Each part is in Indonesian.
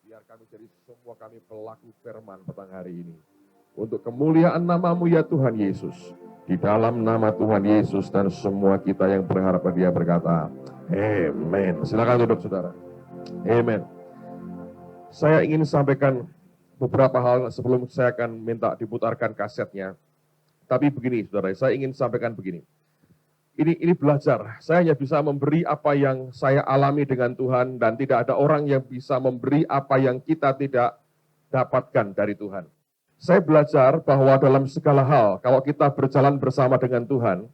Biar kami jadi semua kami pelaku firman petang hari ini. Untuk kemuliaan nama-Mu ya Tuhan Yesus. Di dalam nama Tuhan Yesus dan semua kita yang berharap Dia berkata, Amen. Silakan duduk saudara. Amen. Saya ingin sampaikan beberapa hal sebelum saya akan minta diputarkan kasetnya. Tapi begini saudara, saya ingin sampaikan begini. Ini belajar, saya hanya bisa memberi apa yang saya alami dengan Tuhan dan tidak ada orang yang bisa memberi apa yang kita tidak dapatkan dari Tuhan. Saya belajar bahwa dalam segala hal, kalau kita berjalan bersama dengan Tuhan,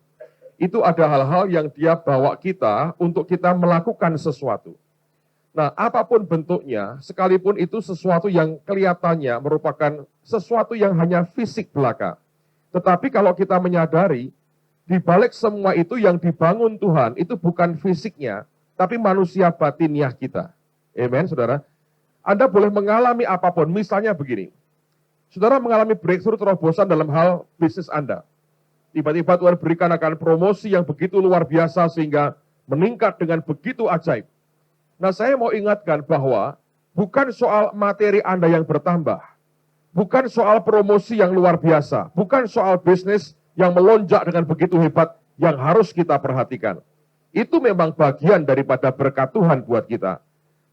itu ada hal-hal yang Dia bawa kita untuk kita melakukan sesuatu. Nah, apapun bentuknya, sekalipun itu sesuatu yang kelihatannya merupakan sesuatu yang hanya fisik belaka. Tetapi kalau kita menyadari, di balik semua itu yang dibangun Tuhan, itu bukan fisiknya, tapi manusia batiniah kita. Amen, saudara. Anda boleh mengalami apapun, misalnya begini. Saudara mengalami breakthrough terobosan dalam hal bisnis Anda. Tiba-tiba Tuhan berikan akan promosi yang begitu luar biasa sehingga meningkat dengan begitu ajaib. Nah, saya mau ingatkan bahwa bukan soal materi Anda yang bertambah, bukan soal promosi yang luar biasa, bukan soal bisnis yang melonjak dengan begitu hebat yang harus kita perhatikan. Itu memang bagian daripada berkat Tuhan buat kita.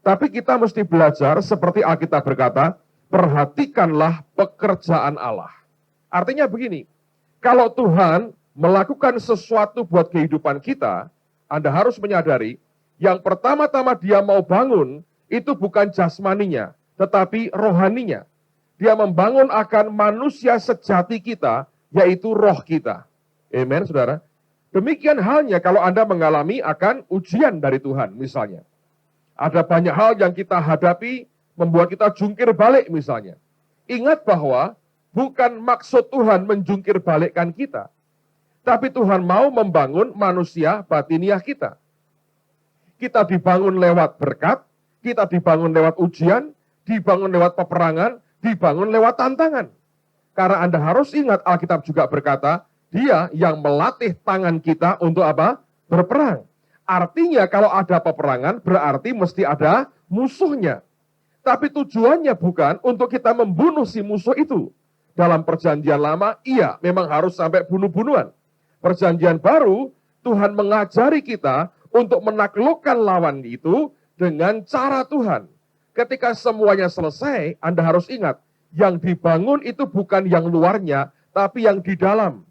Tapi kita mesti belajar seperti Alkitab berkata, perhatikanlah pekerjaan Allah. Artinya begini, kalau Tuhan melakukan sesuatu buat kehidupan kita, Anda harus menyadari, yang pertama-tama Dia mau bangun, itu bukan jasmaninya, tetapi rohaninya. Dia membangun akan manusia sejati kita, yaitu roh kita. Amen, saudara. Demikian halnya kalau Anda mengalami akan ujian dari Tuhan, misalnya. Ada banyak hal yang kita hadapi, membuat kita jungkir balik misalnya. Ingat bahwa bukan maksud Tuhan menjungkir balikkan kita. Tapi Tuhan mau membangun manusia batiniah kita. Kita dibangun lewat berkat, kita dibangun lewat ujian, dibangun lewat peperangan, dibangun lewat tantangan. Karena Anda harus ingat Alkitab juga berkata, Dia yang melatih tangan kita untuk apa? Berperang. Artinya kalau ada peperangan berarti mesti ada musuhnya. Tapi tujuannya bukan untuk kita membunuh si musuh itu. Dalam perjanjian lama, iya memang harus sampai bunuh-bunuhan. Perjanjian baru, Tuhan mengajari kita untuk menaklukkan lawan itu dengan cara Tuhan. Ketika semuanya selesai, Anda harus ingat, yang dibangun itu bukan yang luarnya, tapi yang di dalam.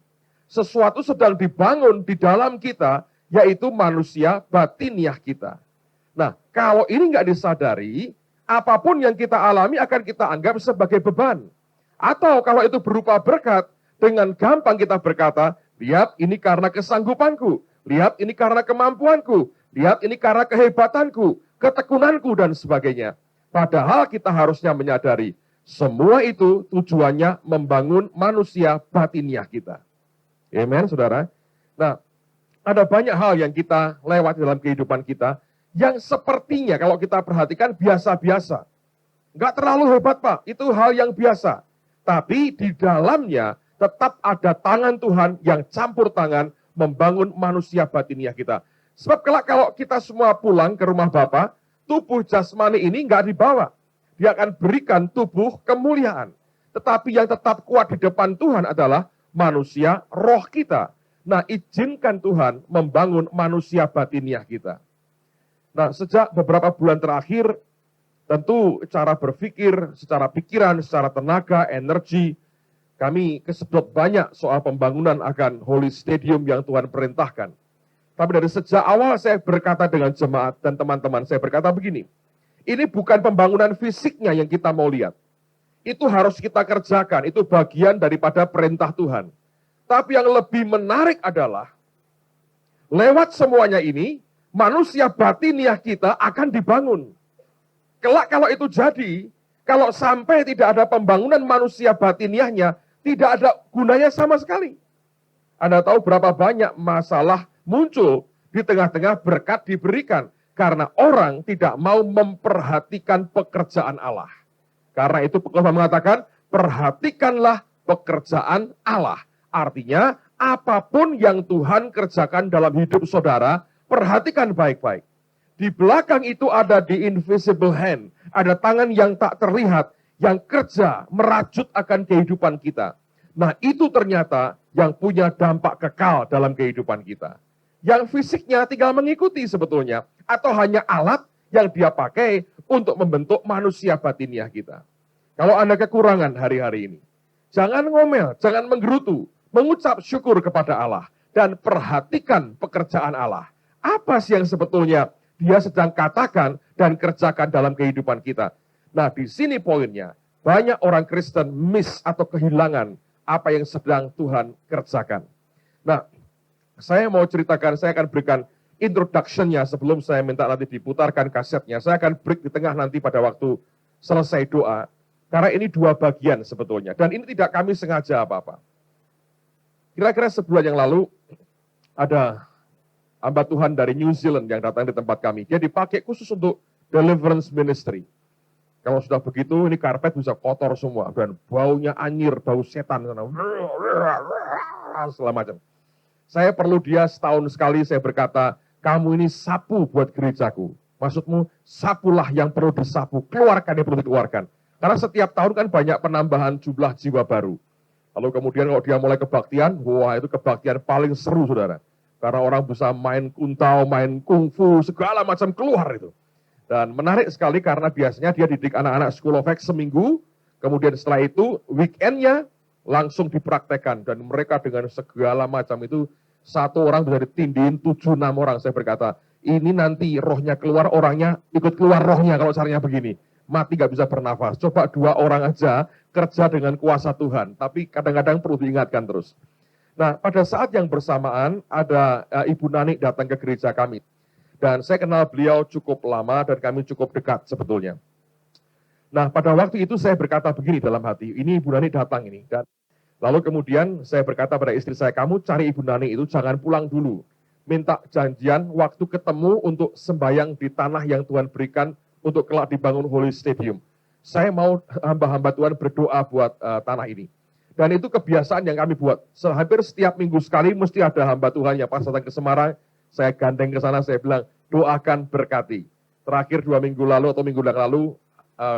Sesuatu sedang dibangun di dalam kita, yaitu manusia batiniah kita. Nah, kalau ini nggak disadari, apapun yang kita alami akan kita anggap sebagai beban. Atau kalau itu berupa berkat, dengan gampang kita berkata, lihat ini karena kesanggupanku, lihat ini karena kemampuanku, lihat ini karena kehebatanku, ketekunanku, dan sebagainya. Padahal kita harusnya menyadari, semua itu tujuannya membangun manusia batiniah kita. Amen, saudara. Nah, ada banyak hal yang kita lewati dalam kehidupan kita, yang sepertinya kalau kita perhatikan biasa-biasa. Nggak terlalu hebat, Pak. Itu hal yang biasa. Tapi di dalamnya tetap ada tangan Tuhan yang campur tangan membangun manusia batiniah kita. Sebab kalau kita semua pulang ke rumah Bapa, tubuh jasmani ini nggak dibawa. Dia akan berikan tubuh kemuliaan. Tetapi yang tetap kuat di depan Tuhan adalah manusia roh kita. Nah, izinkan Tuhan membangun manusia batiniah kita. Nah, sejak beberapa bulan terakhir, tentu cara berpikir, secara pikiran, secara tenaga, energi, kami kesedot banyak soal pembangunan akan Holy Stadium yang Tuhan perintahkan. Tapi dari sejak awal saya berkata dengan jemaat dan teman-teman, saya berkata begini, ini bukan pembangunan fisiknya yang kita mau lihat. Itu harus kita kerjakan, itu bagian daripada perintah Tuhan. Tapi yang lebih menarik adalah, lewat semuanya ini, manusia batiniah kita akan dibangun. Kelak kalau itu jadi, kalau sampai tidak ada pembangunan manusia batiniahnya, tidak ada gunanya sama sekali. Anda tahu berapa banyak masalah muncul di tengah-tengah berkat diberikan. Karena orang tidak mau memperhatikan pekerjaan Allah. Karena itu Tuhan mengatakan, perhatikanlah pekerjaan Allah. Artinya, apapun yang Tuhan kerjakan dalam hidup saudara, perhatikan baik-baik. Di belakang itu ada the invisible hand, Ada tangan yang tak terlihat, yang kerja merajut akan kehidupan kita. Nah, itu ternyata yang punya dampak kekal dalam kehidupan kita. Yang fisiknya tinggal mengikuti sebetulnya, atau hanya alat yang dia pakai untuk membentuk manusia batiniah kita. Kalau Anda kekurangan hari-hari ini, jangan ngomel, jangan menggerutu, mengucap syukur kepada Allah, dan perhatikan pekerjaan Allah. Apa sih yang sebetulnya dia sedang katakan dan kerjakan dalam kehidupan kita? Nah, di sini poinnya, banyak orang Kristen miss atau kehilangan apa yang sedang Tuhan kerjakan. Nah, saya mau ceritakan, saya akan berikan introduction-nya sebelum saya minta nanti diputarkan kasetnya. Saya akan break di tengah nanti pada waktu selesai doa. Karena ini dua bagian sebetulnya. Dan ini tidak kami sengaja apa-apa. Kira-kira sebulan yang lalu, ada hamba Tuhan dari New Zealand yang datang di tempat kami. Dia dipakai khusus untuk deliverance ministry. Kalau sudah begitu, ini karpet bisa kotor semua. Dan baunya anyir, bau setan. Segala macam. Saya perlu dia setahun sekali, saya berkata, kamu ini sapu buat gerejaku. Maksudmu, sapulah yang perlu disapu, keluarkan yang perlu dikeluarkan. Karena setiap tahun kan banyak penambahan jumlah jiwa baru. Lalu kemudian kalau dia mulai kebaktian, wah itu kebaktian paling seru, saudara. Karena orang bisa main kuntau, main kungfu, segala macam keluar itu. Dan menarik sekali karena biasanya dia didik anak-anak School of Acts seminggu, kemudian setelah itu weekendnya langsung dipraktekkan. Dan mereka dengan segala macam itu, satu orang bisa ditindihin 7-6 orang. Saya berkata, ini nanti rohnya keluar, orangnya ikut keluar rohnya kalau caranya begini. Mati gak bisa bernafas. Coba 2 orang aja kerja dengan kuasa Tuhan. Tapi kadang-kadang perlu diingatkan terus. Nah, pada saat yang bersamaan ada Ibu Nani datang ke gereja kami. Dan saya kenal beliau cukup lama dan kami cukup dekat sebetulnya. Nah, pada waktu itu saya berkata begini dalam hati, ini Ibu Nani datang ini. Dan lalu kemudian saya berkata pada istri saya, kamu cari Ibu Nani itu jangan pulang dulu. Minta janjian waktu ketemu untuk sembahyang di tanah yang Tuhan berikan untuk kelak dibangun Holy Stadium. Saya mau hamba-hamba Tuhan berdoa buat tanah ini. Dan itu kebiasaan yang kami buat. Hampir setiap minggu sekali mesti ada hamba Tuhan yang pas datang ke Semarang. Saya gandeng ke sana, saya bilang, doakan berkati. Terakhir 2 minggu lalu atau minggu yang lalu,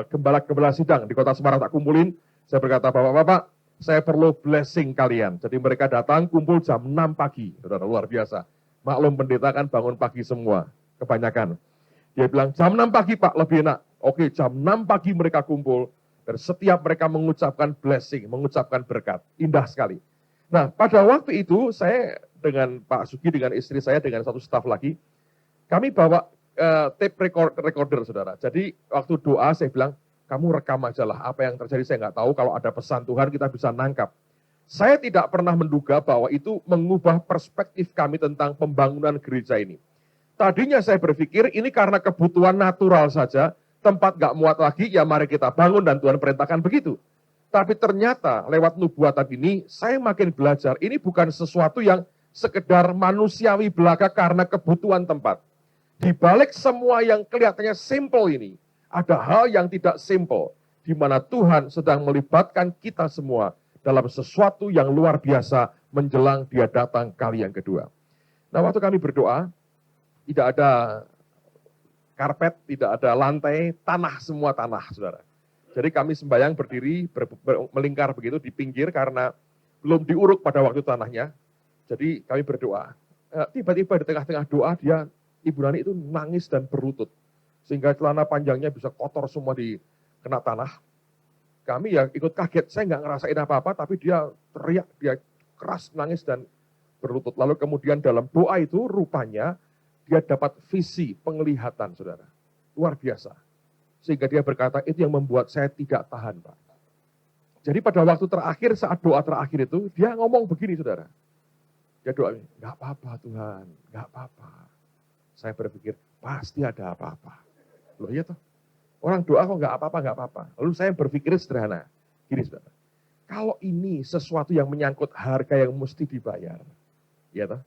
gembala-gembala sidang di kota Semarang tak kumpulin. Saya berkata, Bapak-bapak, saya perlu blessing kalian. Jadi mereka datang kumpul jam 6 pagi. Saudara, luar biasa. Maklum pendeta kan bangun pagi semua, kebanyakan. Dia bilang, jam 6 pagi Pak, lebih enak. Oke, jam 6 pagi mereka kumpul. Dan setiap mereka mengucapkan blessing, mengucapkan berkat. Indah sekali. Nah, pada waktu itu saya dengan Pak Sugi, dengan istri saya, dengan satu staf lagi, kami bawa tape recorder, saudara. Jadi waktu doa saya bilang, kamu rekam aja lah. Apa yang terjadi saya nggak tahu. Kalau ada pesan Tuhan kita bisa nangkap. Saya tidak pernah menduga bahwa itu mengubah perspektif kami tentang pembangunan gereja ini. Tadinya saya berpikir ini karena kebutuhan natural saja, tempat nggak muat lagi, ya mari kita bangun dan Tuhan perintahkan begitu. Tapi ternyata lewat nubuatan ini, saya makin belajar, ini bukan sesuatu yang sekedar manusiawi belaka karena kebutuhan tempat. Di balik semua yang kelihatannya simple ini, ada hal yang tidak simple, di mana Tuhan sedang melibatkan kita semua dalam sesuatu yang luar biasa menjelang dia datang kali yang kedua. Nah, waktu kami berdoa, tidak ada karpet, tidak ada lantai, tanah, semua tanah, saudara. Jadi kami sembahyang berdiri, melingkar begitu di pinggir karena belum diuruk pada waktu tanahnya. Jadi kami berdoa. Tiba-tiba di tengah-tengah doa dia, Ibu Nani itu nangis dan berlutut. Sehingga celana panjangnya bisa kotor semua di kena tanah. Kami ya ikut kaget, saya nggak ngerasain apa-apa, tapi dia teriak, dia keras nangis dan berlutut. Lalu kemudian dalam doa itu rupanya dia dapat visi, penglihatan, saudara. Luar biasa. Sehingga dia berkata, itu yang membuat saya tidak tahan, Pak. Jadi pada waktu terakhir, saat doa terakhir itu, dia ngomong begini, saudara. Dia doa, nggak apa-apa Tuhan, nggak apa-apa. Saya berpikir, pasti ada apa-apa. Loh iya toh, orang doa kok nggak apa-apa, nggak apa-apa. Lalu saya berpikir sederhana, gini saudara. Kalau ini sesuatu yang menyangkut harga yang mesti dibayar, ya toh,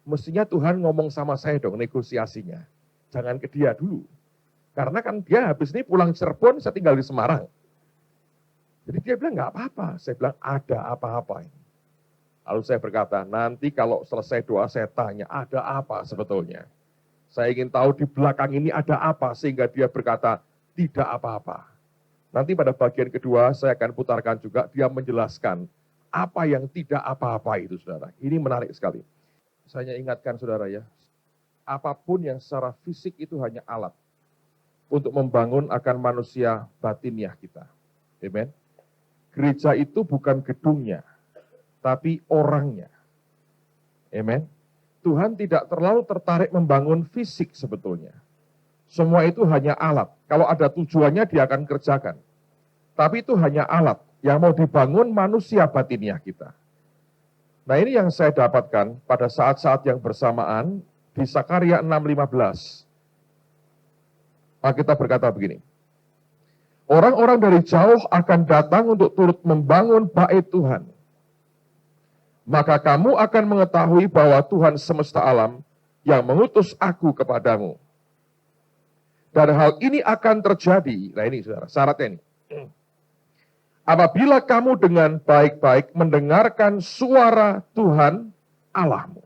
mestinya Tuhan ngomong sama saya dong negosiasinya. Jangan ke dia dulu. Karena kan dia habis ini pulang Cirebon, saya tinggal di Semarang. Jadi dia bilang nggak apa-apa. Saya bilang ada apa-apa ini. Lalu saya berkata, nanti kalau selesai doa saya tanya, ada apa sebetulnya? Saya ingin tahu di belakang ini ada apa, sehingga dia berkata, tidak apa-apa. Nanti pada bagian kedua saya akan putarkan juga, dia menjelaskan apa yang tidak apa-apa itu, saudara. Ini menarik sekali. Saya ingatkan saudara ya, apapun yang secara fisik itu hanya alat untuk membangun akan manusia batiniah kita. Amen. Gereja itu bukan gedungnya, tapi orangnya. Amen. Tuhan tidak terlalu tertarik membangun fisik sebetulnya. Semua itu hanya alat. Kalau ada tujuannya dia akan kerjakan. Tapi itu hanya alat yang mau dibangun manusia batiniah kita. Nah ini yang saya dapatkan pada saat-saat yang bersamaan di Sakaria 6:15. Alkitab berkata begini. Orang-orang dari jauh akan datang untuk turut membangun bait Tuhan. Maka kamu akan mengetahui bahwa Tuhan semesta alam yang mengutus aku kepadamu. Dan hal ini akan terjadi. Nah ini saudara, syaratnya ini. Apabila kamu dengan baik-baik mendengarkan suara Tuhan Allahmu.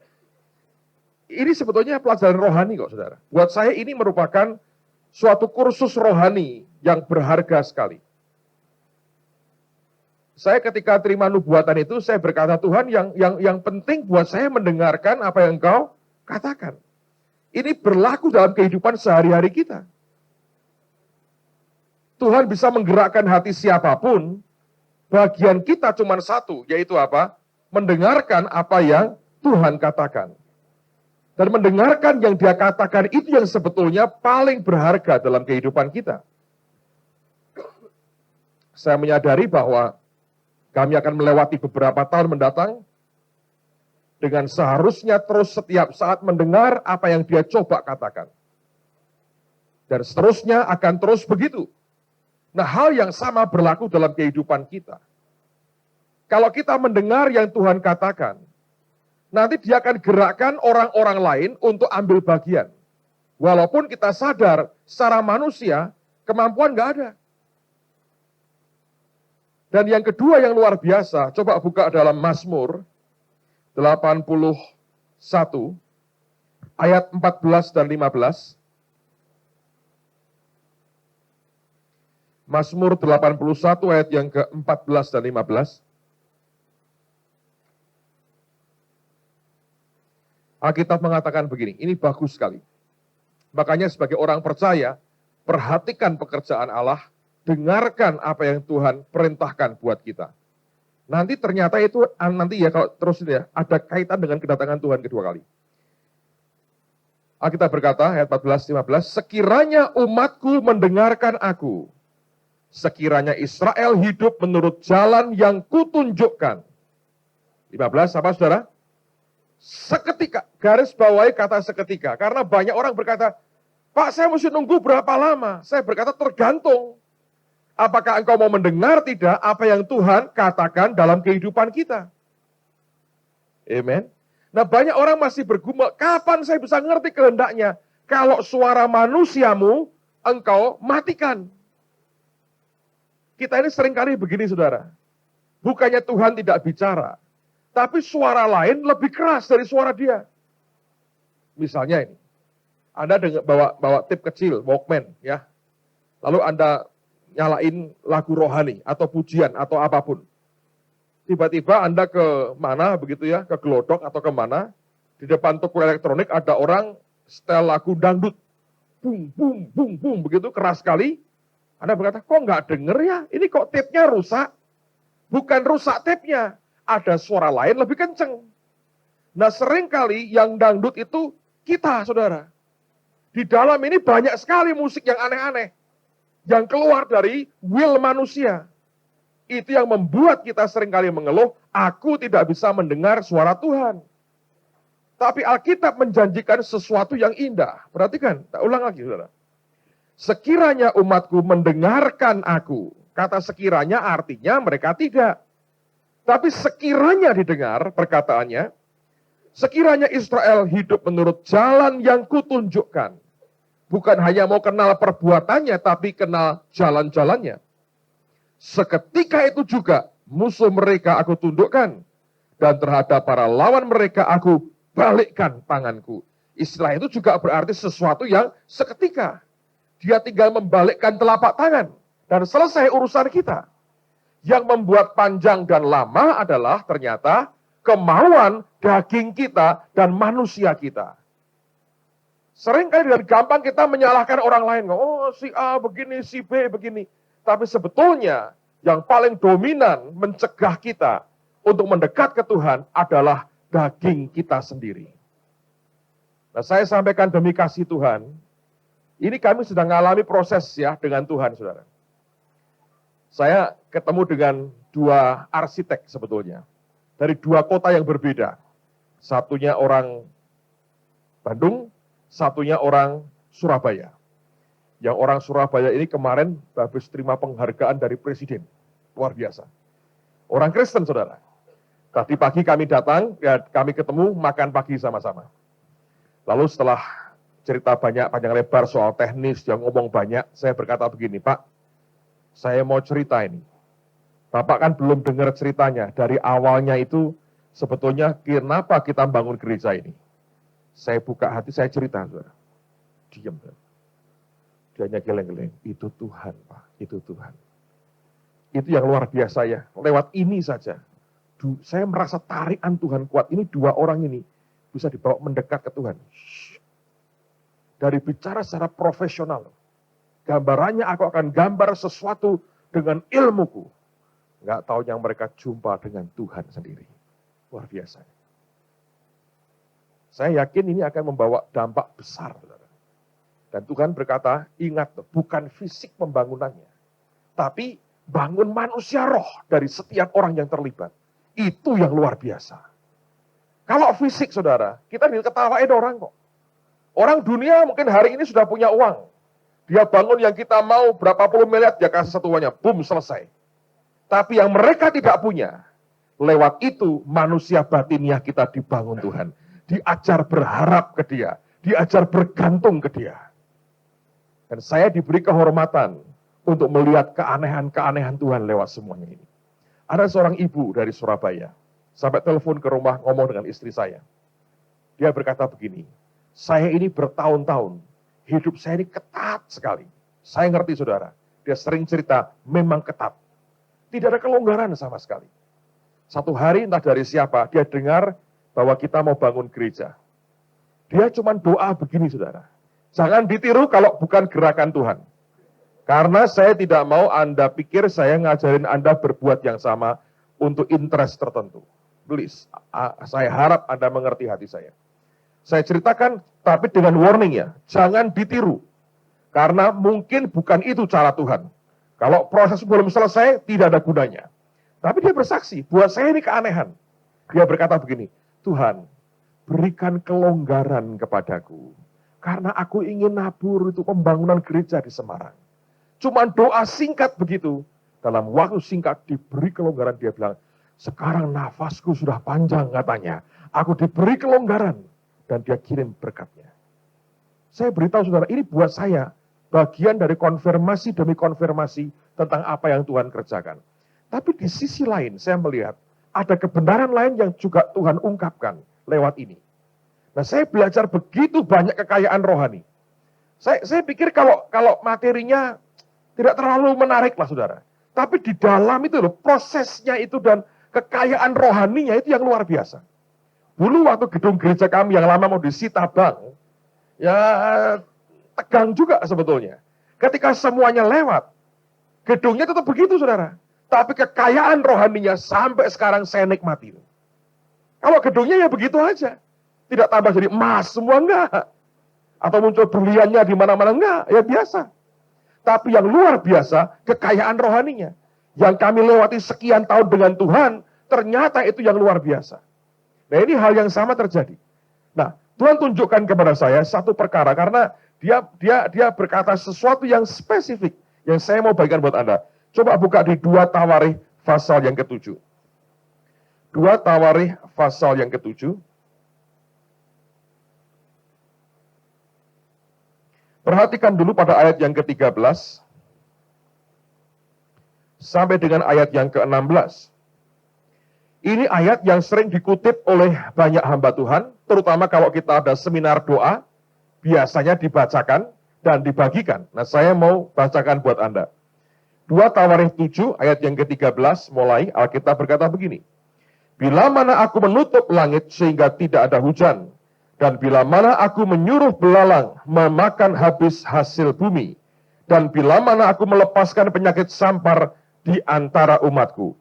Ini sebetulnya pelajaran rohani kok saudara. Buat saya ini merupakan suatu kursus rohani yang berharga sekali. Saya ketika terima nubuatan itu, saya berkata, Tuhan yang penting buat saya mendengarkan apa yang Engkau katakan. Ini berlaku dalam kehidupan sehari-hari kita. Tuhan bisa menggerakkan hati siapapun, bagian kita cuma satu, yaitu apa? Mendengarkan apa yang Tuhan katakan. Dan mendengarkan yang Dia katakan itu yang sebetulnya paling berharga dalam kehidupan kita. Saya menyadari bahwa kami akan melewati beberapa tahun mendatang dengan seharusnya terus setiap saat mendengar apa yang Dia coba katakan. Dan seterusnya akan terus begitu. Nah, hal yang sama berlaku dalam kehidupan kita. Kalau kita mendengar yang Tuhan katakan, nanti Dia akan gerakkan orang-orang lain untuk ambil bagian. Walaupun kita sadar, secara manusia, kemampuan nggak ada. Dan yang kedua yang luar biasa, coba buka dalam Mazmur 81, ayat 14 dan 15. Mazmur 81 ayat yang ke-14 dan 15. Alkitab mengatakan begini, ini bagus sekali. Makanya sebagai orang percaya, perhatikan pekerjaan Allah, dengarkan apa yang Tuhan perintahkan buat kita. Nanti ternyata itu, nanti ya kalau terus ini ya, ada kaitan dengan kedatangan Tuhan kedua kali. Alkitab berkata, ayat 14-15, sekiranya umatku mendengarkan aku, sekiranya Israel hidup menurut jalan yang kutunjukkan. 15, apa saudara? Seketika, garis bawahi kata seketika. Karena banyak orang berkata, Pak saya mesti nunggu berapa lama? Saya berkata tergantung. Apakah engkau mau mendengar tidak apa yang Tuhan katakan dalam kehidupan kita? Amen. Nah banyak orang masih bergumul, kapan saya bisa ngerti kehendaknya? Kalau suara manusiamu, engkau matikan. Kita ini seringkali begini saudara. Bukannya Tuhan tidak bicara. Tapi suara lain lebih keras dari suara Dia. Misalnya ini. Anda bawa tip kecil, Walkman. Ya. Lalu Anda nyalain lagu rohani atau pujian atau apapun. Tiba-tiba Anda ke mana begitu ya, ke Glodok atau kemana. Di depan toko elektronik ada orang setel lagu dangdut. Bum, bum, bum, bum. Begitu keras sekali. Anda berkata, kok nggak denger ya? Ini kok tape-nya rusak? Bukan rusak tape-nya. Ada suara lain lebih kenceng. Nah seringkali yang dangdut itu kita, saudara. Di dalam ini banyak sekali musik yang aneh-aneh. Yang keluar dari will manusia. Itu yang membuat kita seringkali mengeluh, aku tidak bisa mendengar suara Tuhan. Tapi Alkitab menjanjikan sesuatu yang indah. Perhatikan, tak ulang lagi, saudara. Sekiranya umatku mendengarkan aku. Kata sekiranya artinya mereka tidak. Tapi sekiranya didengar perkataannya. Sekiranya Israel hidup menurut jalan yang kutunjukkan. Bukan hanya mau kenal perbuatannya, tapi kenal jalan-jalannya. Seketika itu juga musuh mereka aku tundukkan. Dan terhadap para lawan mereka aku balikkan tanganku. Istilah itu juga berarti sesuatu yang seketika. Dia tinggal membalikkan telapak tangan dan selesai urusan kita. Yang membuat panjang dan lama adalah ternyata kemauan daging kita dan manusia kita. Seringkali dengan gampang kita menyalahkan orang lain. Oh, si A begini, si B begini. Tapi sebetulnya yang paling dominan mencegah kita untuk mendekat ke Tuhan adalah daging kita sendiri. Nah, saya sampaikan demi kasih Tuhan, ini kami sedang mengalami proses ya dengan Tuhan, saudara. Saya ketemu dengan dua arsitek sebetulnya. Dari dua kota yang berbeda. Satunya orang Bandung, satunya orang Surabaya. Yang orang Surabaya ini kemarin habis terima penghargaan dari Presiden. Luar biasa. Orang Kristen, saudara. Tadi pagi kami datang, ya, kami ketemu, makan pagi sama-sama. Lalu setelah cerita banyak, panjang lebar soal teknis, yang ngomong banyak, saya berkata begini, Pak, saya mau cerita ini. Bapak kan belum dengar ceritanya. Dari awalnya itu sebetulnya kenapa kita bangun gereja ini. Saya buka hati, saya cerita. Saudara. Diam. Dia hanya geleng-geleng. Itu Tuhan, Pak. Itu Tuhan. Itu yang luar biasa ya. Lewat ini saja. Saya merasa tarikan Tuhan kuat. Ini dua orang ini bisa dibawa mendekat ke Tuhan. Dari bicara secara profesional. Gambarannya aku akan gambar sesuatu dengan ilmuku. Nggak tahu yang mereka jumpa dengan Tuhan sendiri. Luar biasa. Saya yakin ini akan membawa dampak besar. Saudara. Dan Tuhan berkata, ingat bukan fisik pembangunannya. Tapi bangun manusia roh dari setiap orang yang terlibat. Itu yang luar biasa. Kalau fisik saudara, kita diketawain orang kok. Orang dunia mungkin hari ini sudah punya uang. Dia bangun yang kita mau berapa puluh miliar, dia kasih satuannya, boom, selesai. Tapi yang mereka tidak punya, lewat itu manusia batiniah kita dibangun Tuhan. Diajar berharap ke dia, diajar bergantung ke dia. Dan saya diberi kehormatan untuk melihat keanehan-keanehan Tuhan lewat semuanya ini. Ada seorang ibu dari Surabaya, sampai telepon ke rumah ngomong dengan istri saya. Dia berkata begini, saya ini bertahun-tahun, hidup saya ini ketat sekali. Saya ngerti saudara, dia sering cerita, memang ketat. Tidak ada kelonggaran sama sekali. Satu hari entah dari siapa, dia dengar bahwa kita mau bangun gereja. Dia cuma doa begini saudara. Jangan ditiru kalau bukan gerakan Tuhan. Karena saya tidak mau Anda pikir saya ngajarin Anda berbuat yang sama untuk interest tertentu. Please, saya harap Anda mengerti hati saya. Saya ceritakan, tapi dengan warning ya, jangan ditiru. Karena mungkin bukan itu cara Tuhan. Kalau proses belum selesai, tidak ada gunanya. Tapi dia bersaksi, buat saya ini keanehan. Dia berkata begini, Tuhan, berikan kelonggaran kepadaku. Karena aku ingin nabur itu pembangunan gereja di Semarang. Cuma doa singkat begitu. Dalam waktu singkat diberi kelonggaran, dia bilang, sekarang nafasku sudah panjang katanya. Aku diberi kelonggaran. Dan dia kirim berkatnya. Saya beritahu saudara, ini buat saya bagian dari konfirmasi demi konfirmasi tentang apa yang Tuhan kerjakan. Tapi di sisi lain saya melihat ada kebenaran lain yang juga Tuhan ungkapkan lewat ini. Nah, saya belajar begitu banyak kekayaan rohani. Saya pikir kalau materinya tidak terlalu menarik lah saudara. Tapi di dalam itu loh, prosesnya itu dan kekayaan rohaninya itu yang luar biasa. Dulu waktu gedung gereja kami yang lama mau disita bank, ya tegang juga sebetulnya. Ketika semuanya lewat, gedungnya tetap begitu saudara. Tapi kekayaan rohaninya sampai sekarang saya nikmati. Kalau gedungnya ya begitu aja. Tidak tambah jadi emas semua enggak. Atau muncul berliannya di mana-mana enggak, ya biasa. Tapi yang luar biasa, kekayaan rohaninya. Yang kami lewati sekian tahun dengan Tuhan, ternyata itu yang luar biasa. Nah ini hal yang sama terjadi. Nah Tuhan tunjukkan kepada saya satu perkara, karena dia berkata sesuatu yang spesifik, yang saya mau bagikan buat Anda. Coba buka di 2 Tawarikh pasal yang ke-7. 2 Tawarikh pasal yang ke-7. Perhatikan dulu pada ayat yang ke-13 sampai dengan ayat yang ke-16. Ini ayat yang sering dikutip oleh banyak hamba Tuhan, terutama kalau kita ada seminar doa, biasanya dibacakan, dan dibagikan. Nah, saya mau bacakan buat Anda. 2 Tawarikh 7 ayat yang ke-13 mulai, Alkitab berkata begini. Bila mana aku menutup langit sehingga tidak ada hujan, dan bila mana aku menyuruh belalang memakan habis hasil bumi, dan bila mana aku melepaskan penyakit sampar di antara umatku,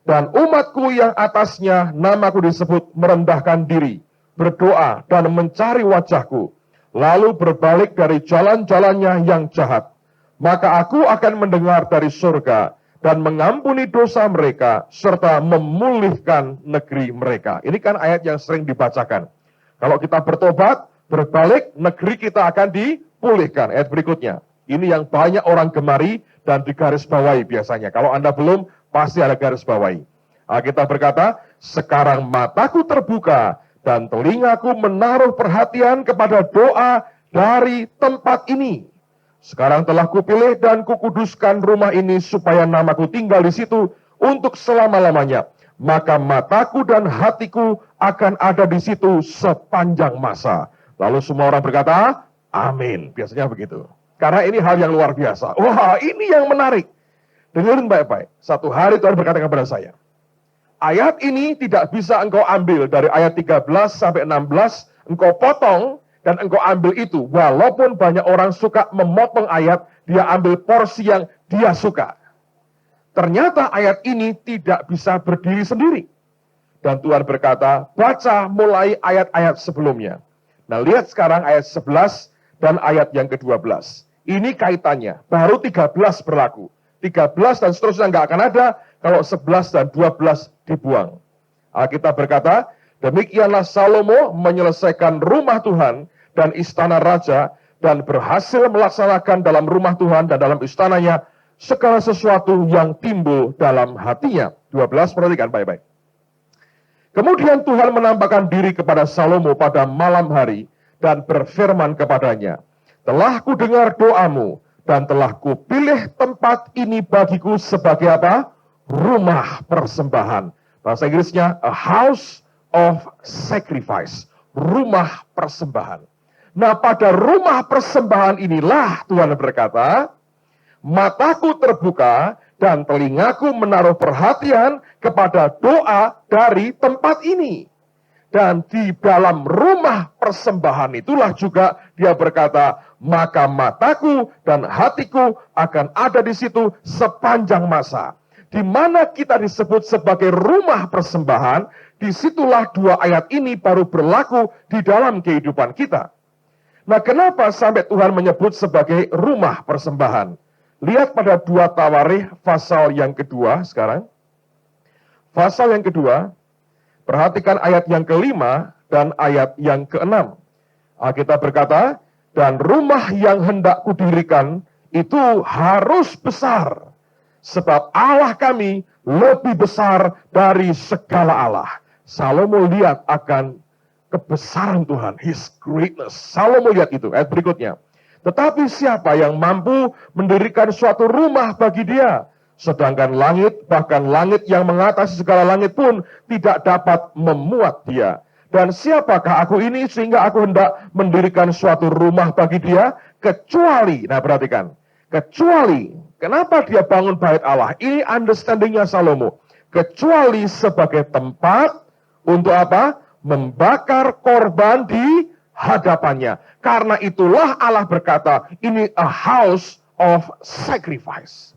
dan umatku yang atasnya namaku disebut merendahkan diri, berdoa dan mencari wajahku, lalu berbalik dari jalan-jalannya yang jahat, maka aku akan mendengar dari surga dan mengampuni dosa mereka, serta memulihkan negeri mereka. Ini kan ayat yang sering dibacakan. Kalau kita bertobat, berbalik, negeri kita akan dipulihkan. Ayat berikutnya. Ini yang banyak orang gemari dan digarisbawahi biasanya. Kalau Anda belum, pasti ada garis bawahi. Kita berkata, sekarang mataku terbuka dan telingaku menaruh perhatian kepada doa dari tempat ini. Sekarang telah kupilih dan kukuduskan rumah ini supaya namaku tinggal di situ untuk selama-lamanya. Maka mataku dan hatiku akan ada di situ sepanjang masa. Lalu semua orang berkata, amin. Biasanya begitu. Karena ini hal yang luar biasa. Wah, ini yang menarik. Dengerin baik-baik. Satu hari Tuhan berkata kepada saya, ayat ini tidak bisa engkau ambil dari ayat 13 sampai 16, engkau potong, dan engkau ambil itu. Walaupun banyak orang suka memotong ayat, dia ambil porsi yang dia suka. Ternyata ayat ini tidak bisa berdiri sendiri. Dan Tuhan berkata, baca mulai ayat-ayat sebelumnya. Nah, lihat sekarang ayat 11 dan ayat yang ke-12. Ini kaitannya, baru 13 berlaku. 13 dan seterusnya nggak akan ada kalau 11 dan 12 dibuang. Alkitab berkata, demikianlah Salomo menyelesaikan rumah Tuhan dan istana raja, dan berhasil melaksanakan dalam rumah Tuhan dan dalam istananya segala sesuatu yang timbul dalam hatinya. 12, perhatikan baik-baik. Kemudian Tuhan menampakkan diri kepada Salomo pada malam hari dan berfirman kepadanya, telah kudengar doamu dan telah kupilih tempat ini bagiku sebagai apa? Rumah persembahan. Bahasa Inggrisnya a house of sacrifice. Rumah persembahan. Nah, pada rumah persembahan inilah Tuhan berkata, mataku terbuka dan telingaku menaruh perhatian kepada doa dari tempat ini. Dan di dalam rumah persembahan itulah juga dia berkata, maka mataku dan hatiku akan ada di situ sepanjang masa. Di mana kita disebut sebagai rumah persembahan, disitulah dua ayat ini baru berlaku di dalam kehidupan kita. Nah, kenapa sampai Tuhan menyebut sebagai rumah persembahan? Lihat pada 2 Tawarikh pasal yang kedua sekarang. Pasal yang kedua, perhatikan ayat yang ke-5 dan ayat yang ke-6. Alkitab berkata, dan rumah yang hendak kudirikan itu harus besar, sebab Allah kami lebih besar dari segala Allah. Salomo lihat akan kebesaran Tuhan, His greatness. Salomo lihat itu, ayat berikutnya. Tetapi siapa yang mampu mendirikan suatu rumah bagi dia? Sedangkan langit, bahkan langit yang mengatasi segala langit pun tidak dapat memuat dia. Dan siapakah aku ini sehingga aku hendak mendirikan suatu rumah bagi dia? Kecuali, nah perhatikan, kecuali, kenapa dia bangun bait Allah? Ini understandingnya Salomo. Kecuali sebagai tempat untuk apa? Membakar korban di hadapannya. Karena itulah Allah berkata, ini a house of sacrifice.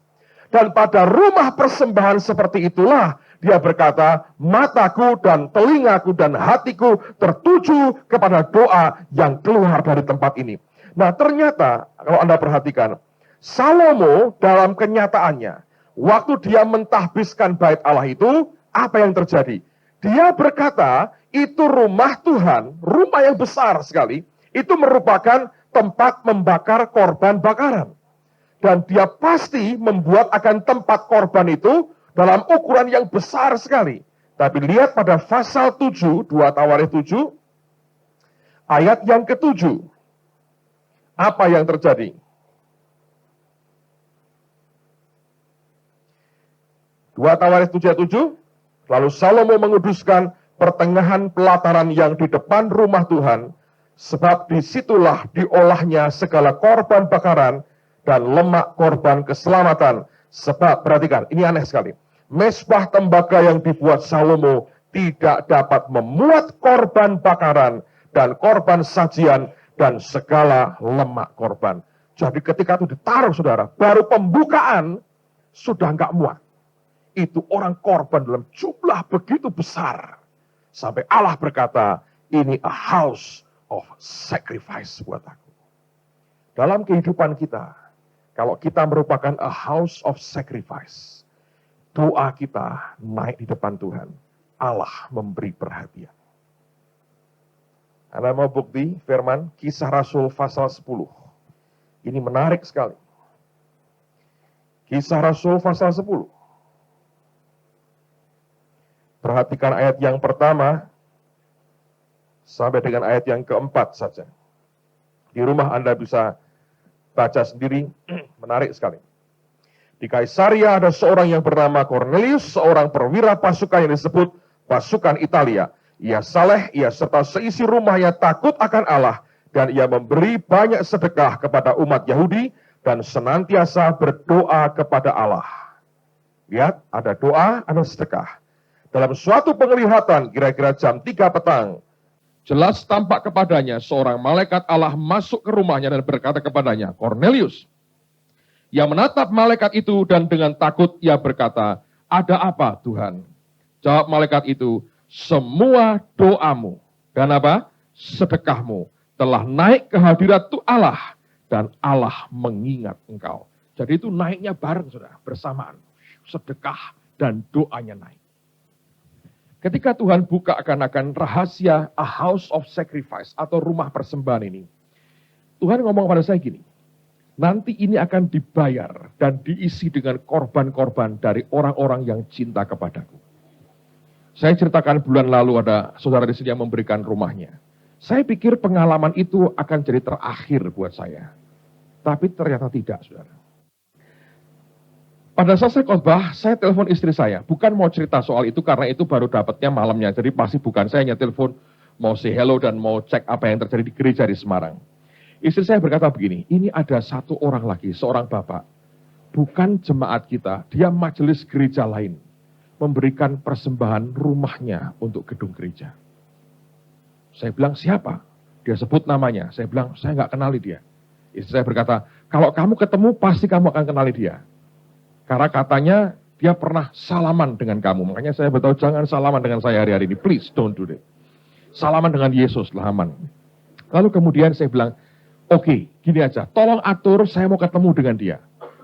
Dan pada rumah persembahan seperti itulah dia berkata, mataku dan telingaku dan hatiku tertuju kepada doa yang keluar dari tempat ini. Nah, ternyata kalau Anda perhatikan, Salomo dalam kenyataannya, waktu dia mentahbiskan bait Allah itu, apa yang terjadi? Dia berkata, itu rumah Tuhan, rumah yang besar sekali, itu merupakan tempat membakar korban bakaran. Dan dia pasti membuat akan tempat korban itu dalam ukuran yang besar sekali. Tapi lihat pada pasal 7, 2 Tawarikh 7, ayat yang ke-7. Apa yang terjadi? 2 Tawarikh 7 ayat 7, lalu Salomo menguduskan pertengahan pelataran yang di depan rumah Tuhan, Sebab disitulah diolahnya segala korban bakaran dan lemak korban keselamatan. Sebab, perhatikan, ini aneh sekali. Mezbah tembaga yang dibuat Salomo tidak dapat memuat korban bakaran dan korban sajian dan segala lemak korban. Jadi ketika itu ditaruh, saudara, baru pembukaan sudah nggak muat. Itu orang korban dalam jumlah begitu besar. Sampai Allah berkata, ini a house of sacrifice buat aku. Dalam kehidupan kita, kalau kita merupakan a house of sacrifice, doa kita naik di depan Tuhan. Allah memberi perhatian. Anda mau bukti firman Kisah Rasul pasal 10. Ini menarik sekali. Kisah Rasul pasal 10. Perhatikan ayat yang pertama sampai dengan ayat yang keempat saja. Di rumah Anda bisa baca sendiri, menarik sekali. Di Kaisaria ada seorang yang bernama Cornelius, seorang perwira pasukan yang disebut pasukan Italia. Ia saleh, ia serta seisi rumahnya takut akan Allah, dan ia memberi banyak sedekah kepada umat Yahudi, dan senantiasa berdoa kepada Allah. Lihat, ada doa, ada sedekah. Dalam suatu penglihatan, kira-kira jam 3 petang, jelas tampak kepadanya seorang malaikat Allah masuk ke rumahnya dan berkata kepadanya, Cornelius. Ia menatap malaikat itu dan dengan takut ia berkata, ada apa Tuhan? Jawab malaikat itu, semua doamu dan apa? Sedekahmu telah naik ke hadirat Allah dan Allah mengingat engkau. Jadi itu naiknya bareng, saudara, bersamaan. Sedekah dan doanya naik. Ketika Tuhan buka akan rahasia a house of sacrifice atau rumah persembahan ini, Tuhan ngomong pada saya gini, nanti ini akan dibayar dan diisi dengan korban-korban dari orang-orang yang cinta kepadaku. Saya ceritakan bulan lalu ada saudara di sini yang memberikan rumahnya. Saya pikir pengalaman itu akan jadi terakhir buat saya. Tapi ternyata tidak, saudara. Pada saat saya khotbah, saya telepon istri saya. Bukan mau cerita soal itu karena itu baru dapatnya malamnya. Jadi pasti bukan, saya hanya telepon mau say hello dan mau cek apa yang terjadi di gereja di Semarang. Istri saya berkata begini, ini ada satu orang lagi, seorang bapak. Bukan jemaat kita, dia majelis gereja lain. Memberikan persembahan rumahnya untuk gedung gereja. Saya bilang, siapa? Dia sebut namanya. Saya bilang, saya nggak kenali dia. Istri saya berkata, kalau kamu ketemu, pasti kamu akan kenali dia. Karena katanya, dia pernah salaman dengan kamu. Makanya saya beritahu, jangan salaman dengan saya hari-hari ini. Please, don't do that. Salaman dengan Yesus lah aman. Lalu kemudian saya bilang, oke, gini aja. Tolong atur, saya mau ketemu dengan dia.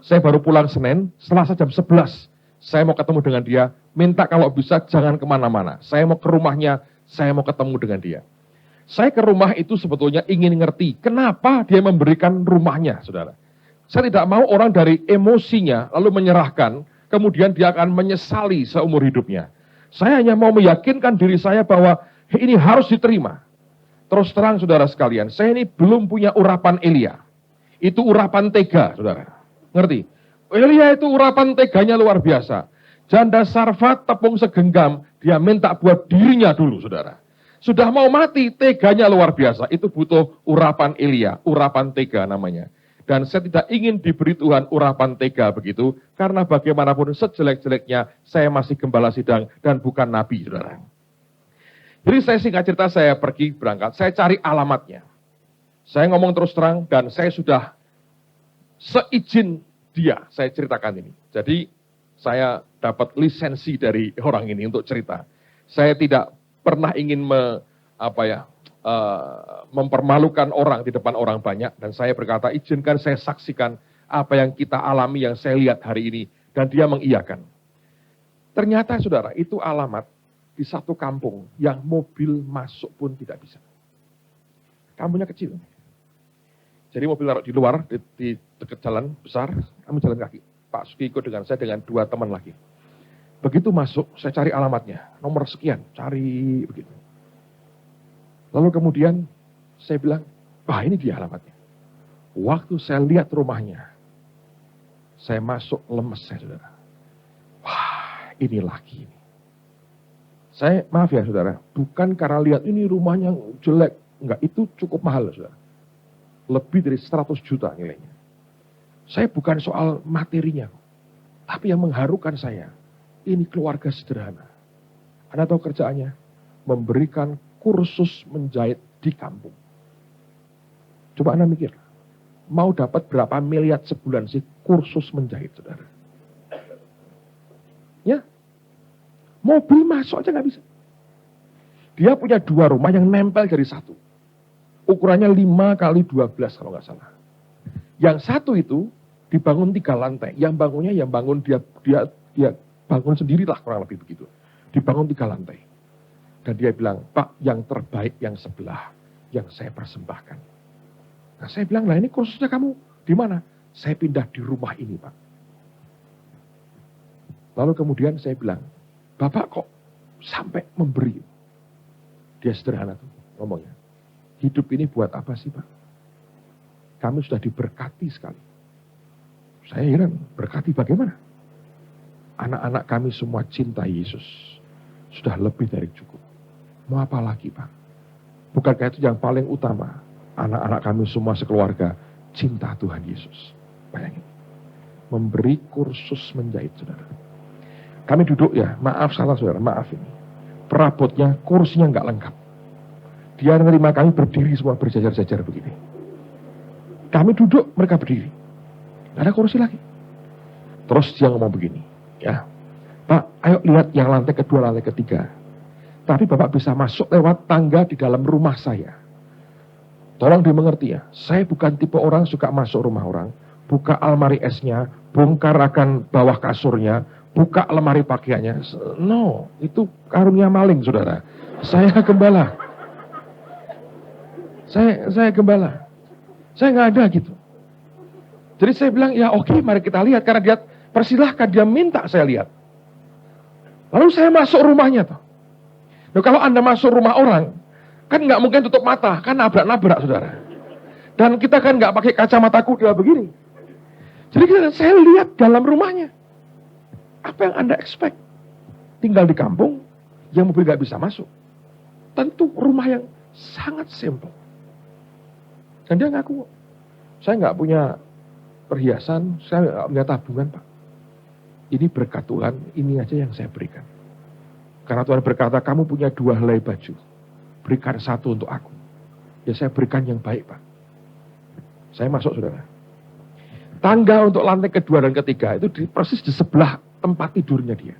Saya baru pulang Senin, Selasa jam 11. Saya mau ketemu dengan dia. Minta kalau bisa, jangan kemana-mana. Saya mau ke rumahnya, saya mau ketemu dengan dia. Saya ke rumah itu sebetulnya ingin ngerti kenapa dia memberikan rumahnya, saudara. Saya tidak mau orang dari emosinya lalu menyerahkan, kemudian dia akan menyesali seumur hidupnya. Saya hanya mau meyakinkan diri saya bahwa ini harus diterima. Terus terang saudara sekalian, saya ini belum punya urapan Elia. Itu urapan tega, saudara. Ngerti? Elia itu urapan teganya luar biasa. Janda Sarfat tepung segenggam, dia minta buat dirinya dulu, saudara. Sudah mau mati, teganya luar biasa. Itu butuh urapan Elia, urapan tega namanya. Dan saya tidak ingin diberi Tuhan urapan tega begitu, karena bagaimanapun sejelek-jeleknya, saya masih gembala sidang dan bukan nabi, saudara. Jadi saya singkat cerita, saya pergi berangkat, saya cari alamatnya. Saya ngomong terus terang, dan saya sudah seizin dia, saya ceritakan ini. Jadi saya dapat lisensi dari orang ini untuk cerita. Saya tidak pernah ingin mempermalukan orang di depan orang banyak, dan saya berkata, izinkan saya saksikan apa yang kita alami, yang saya lihat hari ini, dan dia mengiyakan. Ternyata saudara, itu alamat di satu kampung yang mobil masuk pun tidak bisa. Kampungnya kecil. Jadi mobil taruh di luar, di dekat jalan besar, kami jalan kaki. Pak Suki ikut dengan saya dengan 2 teman lagi. Begitu masuk, saya cari alamatnya, nomor sekian, cari begitu. Lalu kemudian saya bilang, wah ini dia alamatnya. Waktu saya lihat rumahnya, saya masuk lemes saya, saudara. Wah ini lagi ini. Saya maaf ya saudara, bukan karena lihat ini rumahnya jelek, Enggak, itu cukup mahal, saudara. Lebih dari 100 juta nilainya. Saya bukan soal materinya, tapi yang mengharukan saya, ini keluarga sederhana. Anda tahu kerjaannya? Memberikan kursus menjahit di kampung. Coba Anda mikir, mau dapat berapa miliar sebulan sih kursus menjahit, saudara? Ya, mobil masuk aja nggak bisa. Dia punya 2 rumah yang nempel dari satu. Ukurannya 5 kali 12 kalau nggak salah. Yang satu itu dibangun 3 lantai. Yang bangunnya yang bangun dia bangun sendirilah kurang lebih begitu. Dibangun 3 lantai. Dan dia bilang, Pak, yang terbaik yang sebelah yang saya persembahkan. Nah saya bilang, lah ini kursusnya kamu di mana? Saya pindah di rumah ini, Pak. Lalu kemudian saya bilang, Bapak kok sampai memberi? Dia sederhana tuh ngomongnya. Hidup ini buat apa sih, Pak? Kami sudah diberkati sekali. Saya heran, berkati bagaimana? Anak-anak kami semua cinta Yesus. Sudah lebih dari cukup. Mau apa lagi, Pak? Bukankah itu yang paling utama? Anak-anak kami semua sekeluarga cinta Tuhan Yesus. Bayangin. Memberi kursus menjahit, saudara. Kami duduk ya, maaf salah saudara, maaf ini. Perabotnya, kursinya nggak lengkap. Dia menerima kami berdiri semua berjajar-jajar begini. Kami duduk, mereka berdiri. Nggak ada kursi lagi. Terus dia ngomong begini, ya, Pak, ayo lihat yang lantai kedua, lantai ketiga. Tapi Bapak bisa masuk lewat tangga di dalam rumah saya. Tolong dimengerti ya, saya bukan tipe orang suka masuk rumah orang, buka almari esnya, bongkar akan bawah kasurnya, buka lemari pakaiannya. No, itu karunia maling, saudara. Saya gembala. Saya gembala. Saya nggak ada gitu. Jadi saya bilang, ya oke, mari kita lihat. Karena dia persilahkan, dia minta saya lihat. Lalu saya masuk rumahnya tuh. Nah, kalau Anda masuk rumah orang, kan nggak mungkin tutup mata, kan nabrak-nabrak, saudara. Dan kita kan nggak pakai kacamata kuda begini. Jadi saya lihat dalam rumahnya. Apa yang Anda expect? Tinggal di kampung, yang mobil nggak bisa masuk. Tentu rumah yang sangat simple. Dan dia ngaku, saya nggak punya perhiasan, saya nggak punya tabungan, Pak. Ini berkat Tuhan, ini aja yang saya berikan. Karena Tuhan berkata, kamu punya 2 helai baju, berikan 1 untuk aku. Ya saya berikan yang baik, Pak. Saya masuk, saudara. Tangga untuk lantai kedua dan ketiga itu persis di sebelah tempat tidurnya dia.